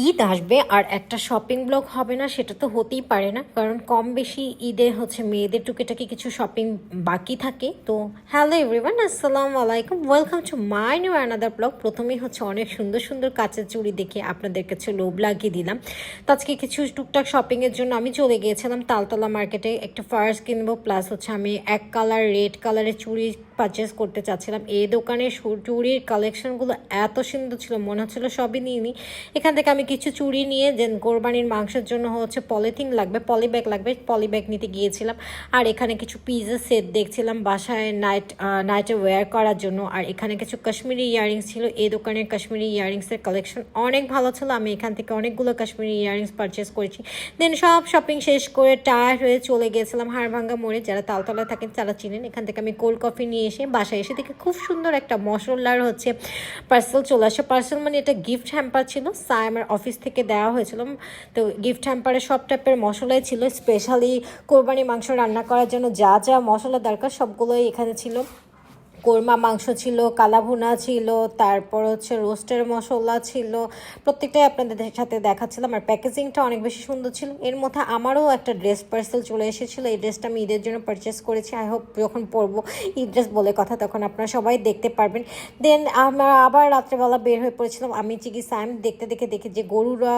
ঈদ আসবে আর একটা shopping blog হবে না, সেটা তো হতেই পারে না। কারণ কম বেশি ঈদে মেয়েদের টুকিটাকি কিছু শপিং বাকি থাকে। তো হ্যালো এভরিওয়ান, আসসালামু আলাইকুম, welcome to my new another blog. প্রথমেই অনেক সুন্দর সুন্দর কাচের চুড়ি দেখে আপনাদের কাছে লোভ লাগিয়ে দিলাম। তো আজকে কিছু টুকটাক শপিংয়ের জন্য আমি চলে গিয়েছিলাম তালতলা মার্কেটে। একটা ফার্স কিনবো, প্লাস আমি এক কালার রেড কালারের চুড়ি পারচেস করতে চাচ্ছিলাম। এই দোকানের চুড়ির কালেকশনগুলো এত সুন্দর ছিল, মনে হচ্ছিলো সবই নিয়ে নিই। এখান থেকে আমি কিছু চুড়ি নিয়ে কোরবানির মাংসের জন্য পলিথিন লাগবে, পলি ব্যাগ লাগবে, পলি ব্যাগ নিতে গিয়েছিলাম। আর এখানে কিছু পিজা সেট দেখছিলাম বাসায় নাইটে ওয়্যার করার জন্য। আর এখানে কিছু কাশ্মীরি ইয়াররিংস ছিল। এই দোকানের কাশ্মীরি ইয়াররিংসের কালেকশন অনেক ভালো ছিল। আমি এখান থেকে অনেকগুলো কাশ্মীরি ইয়াররিংস পারচেস করেছি। দেন সব শপিং শেষ করে টায়ার্ড হয়ে চলে গিয়েছিলাম হাড়ভাঙ্গা মোড়ে। যারা তালতলায় থাকেন তারা চিনেন। এখান থেকে আমি কোল্ড কফি নিয়ে এসে বাসায় এসে দেখে খুব সুন্দর একটা মশলার পার্সেল চলে আসে। পার্সেল মানে এটা গিফট হ্যাম্পার ছিল, আমার অফিস থেকে দেওয়া হয়েছিল। তো গিফট হ্যাম্পারে সব টাইপের মশলাই ছিল। স্পেশালি কোরবানি মাংস রান্না করার জন্য যা যা মশলা দরকার সবগুলোই এখানে ছিল। কোরমা মাংস ছিল, কালাভুনা ছিল, তারপর রোস্টের মশলা ছিল। প্রত্যেকটাই আপনাদের সাথে দেখাচ্ছিলাম। আর প্যাকেজিংটা অনেক বেশি সুন্দর ছিল। এর মধ্যে আমারও একটা ড্রেস পার্সেল চলে এসেছিলো। এই ড্রেসটা আমি ঈদের জন্য পারচেস করেছি। আই হোপ যখন পরবো, ঈদ ড্রেস বলে কথা, তখন আপনারা সবাই দেখতে পারবেন। দেন আমরা আবার রাত্রেবেলা বের হয়ে পড়েছিলাম। আমি সাইম দেখতে দেখে যে গরুরা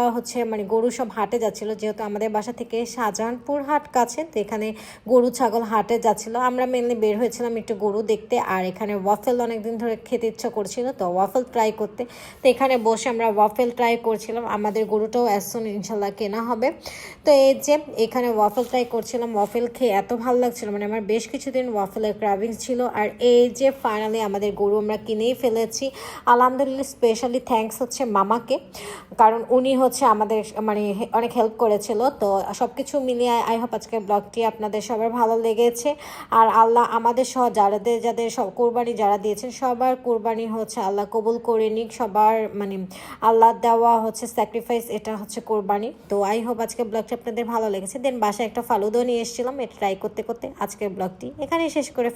গরু সব হাটে যাচ্ছিলো। যেহেতু আমাদের বাসা থেকে শাহজাহানপুর হাট কাছে, তো এখানে গরু ছাগল হাটে যাচ্ছিলো। আমরা মেনলি বের হয়েছিলাম একটু গরু দেখতে। আর এখানে ওয়াফেল অনেকদিন ধরে খেতে ইচ্ছা করছিল, তো ওয়াফেল ট্রাই করতে। তো এখানে বসে আমরা ওয়াফেল ট্রাই করছিলাম। আমাদের গরুটাও অ্যাজ ইনশাল্লাহ কেনা হবে। তো এখানে ওয়াফেল ট্রাই করছিলাম। ওয়াফেল খেয়ে এত ভালো লাগছিল, আমার বেশ কিছুদিন ওয়াফেলের ক্রাভিংস ছিল। আর ফাইনালি আমাদের গরু আমরা কিনেই ফেলেছি। আলহামদুলিল্লাহ, স্পেশালি থ্যাঙ্কস মামাকে, কারণ উনি আমাদের অনেক হেল্প করেছিল। তো সব কিছু মিলিয়ে আই হোপ আজকের ব্লগটি আপনাদের সবার ভালো লেগেছে। আর আল্লাহ আমাদের সহ যাদের সব কোরবানি যারা দিয়েছেন সবার কোরবানি আল্লাহ কবুল করে নিক। সবার আল্লাহ দেওয়া স্যাক্রিফাইস, এটা কোরবানি। তো আই হোপ আজকের ব্লগটি আপনাদের ভালো লেগেছে। দেন বাসায় একটা ফালুদা নিয়ে এসেছিলাম, এটা ট্রাই করতে করতে আজকের ব্লগটি এখানেই শেষ করে